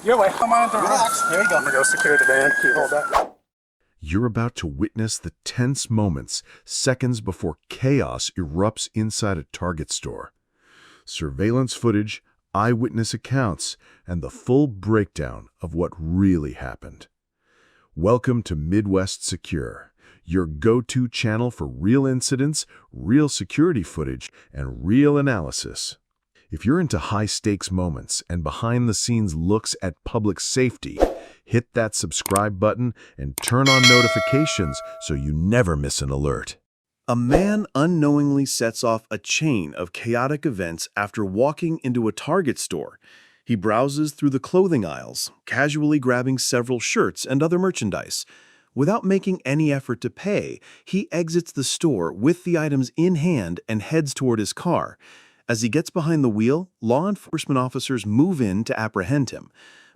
Your way. Come on, relax. Here you go. I'm gonna go secure the van. You hold that. You're about to witness the tense moments, seconds before chaos erupts inside a Target store. Surveillance footage, eyewitness accounts, and the full breakdown of what really happened. Welcome to Midwest Secure, your go-to channel for real incidents, real security footage, and real analysis. If you're into high-stakes moments and behind-the-scenes looks at public safety, hit that subscribe button and turn on notifications so you never miss an alert. A man unknowingly sets off a chain of chaotic events after walking into a Target store. He browses through the clothing aisles, casually grabbing several shirts and other merchandise. Without making any effort to pay, he exits the store with the items in hand and heads toward his car. As he gets behind the wheel, law enforcement officers move in to apprehend him.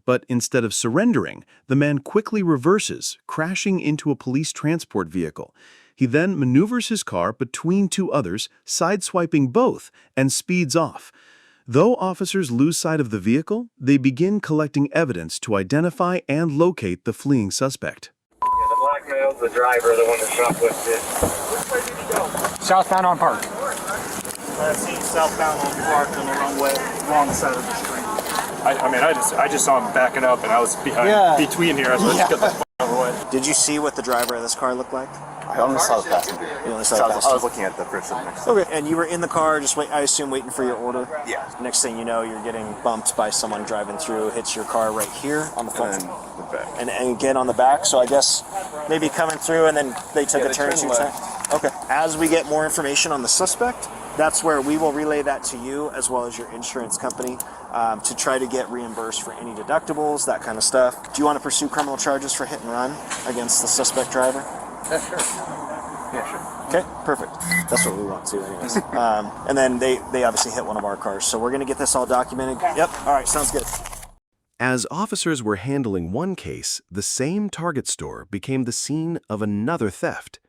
But instead of surrendering, the man quickly reverses, crashing into a police transport vehicle. He then maneuvers his car between two others, sideswiping both, and speeds off. Though officers lose sight of the vehicle, they begin collecting evidence to identify and locate the fleeing suspect. Yeah, the black male's the driver, the one that shoplifted. Which way did he go? Southbound on Park. Seen southbound on Park on the wrong side of the street. I just saw him backing up, and I was between here. I was like, get the f*** out of the way. Did you see what the driver of this car looked like? I only saw the passenger. You only saw the passenger? I was looking at the person next to me. Okay, and you were in the car, just I assume waiting for your order? Yeah. Next thing you know, you're getting bumped by someone driving through, hits your car right here on the front. And then the back. And again on the back, so I guess maybe coming through and then they took a turn. Okay. As we get more information on the suspect, that's where we will relay that to you as well as your insurance company to try to get reimbursed for any deductibles, that kind of stuff. Do you want to pursue criminal charges for hit and run against the suspect driver? Yeah, sure. Yeah, sure. Okay, perfect. That's what we want to anyways. And then they obviously hit one of our cars, so we're going to get this all documented. Yep, all right, sounds good. As officers were handling one case, the same Target store became the scene of another theft.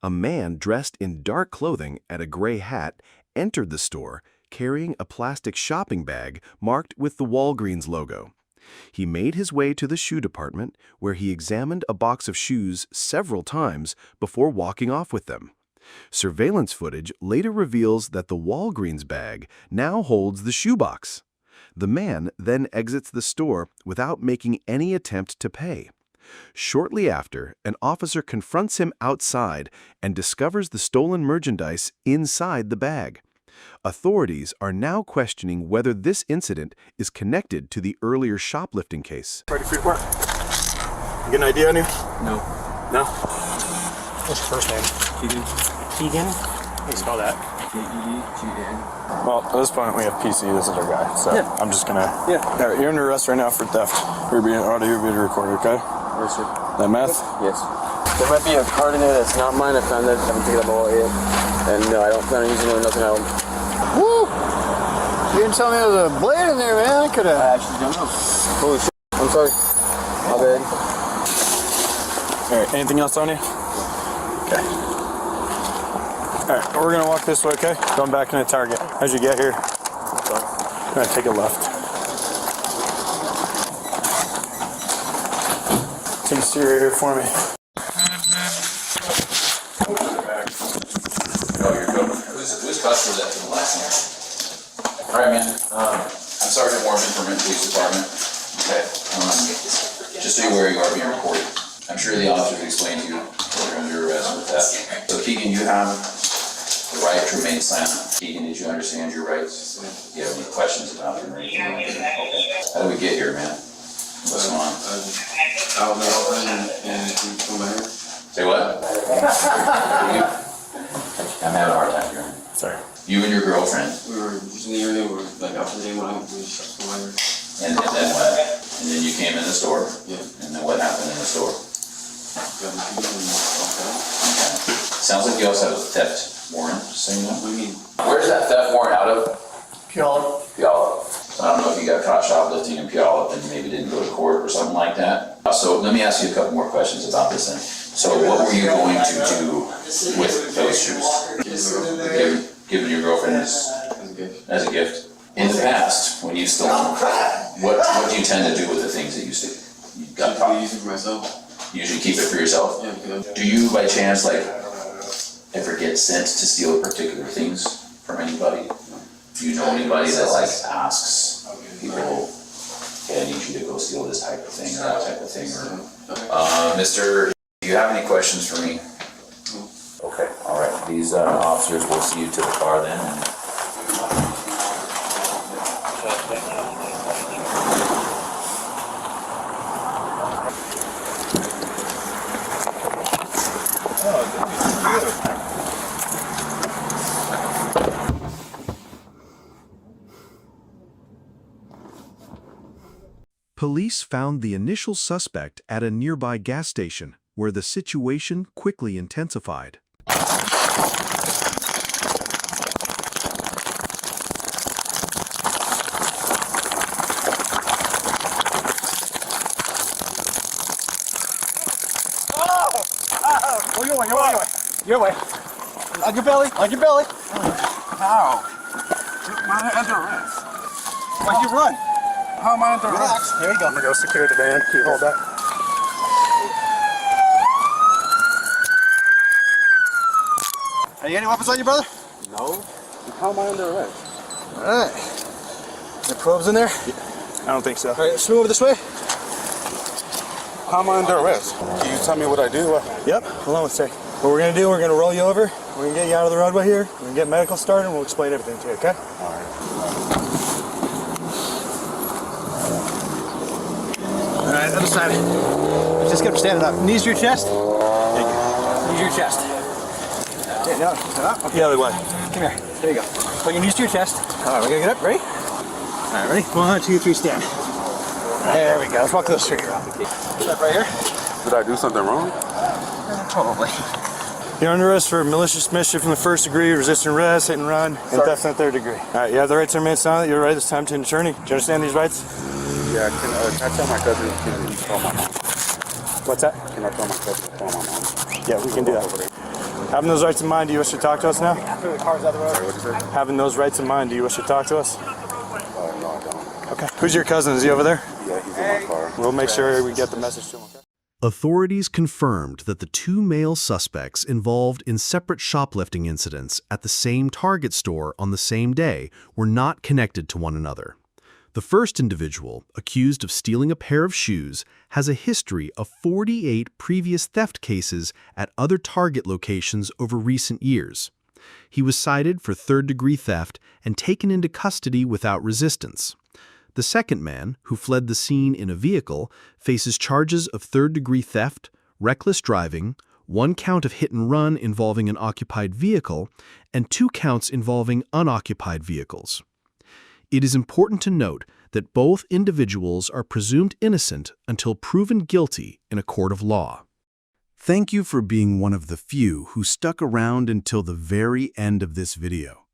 A man dressed in dark clothing and a gray hat entered the store carrying a plastic shopping bag marked with the Walgreens logo. He made his way to the shoe department where he examined a box of shoes several times before walking off with them. Surveillance footage later reveals that the Walgreens bag now holds the shoebox. The man then exits the store without making any attempt to pay. Shortly after, an officer confronts him outside and discovers the stolen merchandise inside the bag. Authorities are now questioning whether this incident is connected to the earlier shoplifting case. Ready for your work? You get an idea on you? No. No? What's your first name? Keegan. Keegan? How do you spell that? K-E-G-A-N. Well, at this point, we have PC. This is our guy. So I'm just going to... Yeah. All right, you're under arrest right now for theft. You're being audio video recorded, okay? Yes, sir. That meth? Yes. There might be a card in there that's not mine. I found that. I haven't taken up all yet. And no, I don't plan on using it or nothing else. Woo! You didn't tell me there was a blade in there, man. I could have. I actually don't know. Holy shit. I'm sorry. My bad. All right, anything else on you? Okay. All right, we're going to walk this way, okay? Going back into Target. As you get here, I'm going to take a left. Take a seat right here for me. Whose customer is that to the last name? Alright, man. I'm Sergeant Warman from the Police Department. Okay. Just so you're aware, you are being recorded. I'm sure the officers explained to you that you're under arrest with that. So, Keegan, you have the right to remain silent. Keegan, did you understand your rights? Do you have any questions about them or anything like that? Okay. How did we get here, man? What's going on? I don't know. And you come here. Say what? I'm having a hard time hearing. Sorry. You and your girlfriend. We were just in the area where, like, after they went out, we shut the wire. And then what? And then you came in the store? Yeah. And then what happened in the store? Got my keys and walked out. Okay. Sounds like you also have a theft warrant, just so you know. What do you mean? Where's that theft warrant out of? Puyallup. Puyallup. So I don't know if you got caught shoplifting in Puyallup and maybe didn't go to court or something like that. So let me ask you a couple more questions about this then. So what were you going to do with those shoes? Given your girlfriend as a gift? In the past, when you stolen What do you tend to do with the things that you got caught? I use it for myself. You usually keep it for yourself? Yeah, because Do you, by chance, like, ever get sent to steal particular things from anybody? Do you know anybody that, like, asks people, hey, I need you to go steal this type of thing or that type of thing? Or, Mister, do you have any questions for me? Okay, all right. These officers will see you to the car then. And Police found the initial suspect at a nearby gas station, where the situation quickly intensified. Oh, your way. On your belly. How? Am I under arrest? Why'd you run? How am I under arrest? There you go. I'm gonna go secure the van. Can you hold that? Are you got any weapons on you, brother? No. How am I under arrest? All right. The probes in there? I don't think so. All right, swing over this way. How am I under arrest? Can you tell me what I do? Yep, hold on one sec. What we're gonna do, we're gonna roll you over. We're gonna get you out of the roadway here. We're gonna get medical started and we'll explain everything to you, okay? All right, other side. Just get him standing up. Knees to your chest. Thank you. Knees to your chest. Okay, now, stand up. Okay. The other way. Come here. There you go. Put your knees to your chest. All right, we're gonna get up. Ready? All right, ready? 1, 2, 3, stand. There we go. Let's walk closer here. Step right here. Did I do something wrong? Probably. You're under arrest for malicious mischief in the first degree, resisting arrest, hit and run, and theft in the third degree. All right, you have the right to remain silent. You're right this time to an attorney. Do you understand these rights? Yeah, can I tell my cousin to call my mom? What's that? Can I tell my cousin to call my mom? Yeah, we can do that. Having those rights in mind, do you wish to talk to us now? The car's out the road. Sorry, what'd you say? Having those rights in mind, do you wish to talk to us? No, I don't. Okay. Who's your cousin? Is he over there? Yeah, he's in my car. We'll make sure we get the message to him, okay? Authorities confirmed that the two male suspects involved in separate shoplifting incidents at the same Target store on the same day were not connected to one another. The first individual, accused of stealing a pair of shoes, has a history of 48 previous theft cases at other Target locations over recent years. He was cited for third-degree theft and taken into custody without resistance. The second man, who fled the scene in a vehicle, faces charges of third-degree theft, reckless driving, 1 count of hit and run involving an occupied vehicle, and 2 counts involving unoccupied vehicles. It is important to note that both individuals are presumed innocent until proven guilty in a court of law. Thank you for being one of the few who stuck around until the very end of this video.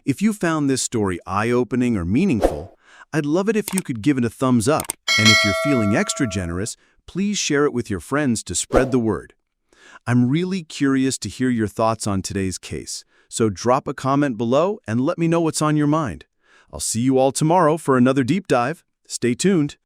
If you found this story eye-opening or meaningful, I'd love it if you could give it a thumbs up, and if you're feeling extra generous, please share it with your friends to spread the word. I'm really curious to hear your thoughts on today's case, so drop a comment below and let me know what's on your mind. I'll see you all tomorrow for another deep dive. Stay tuned.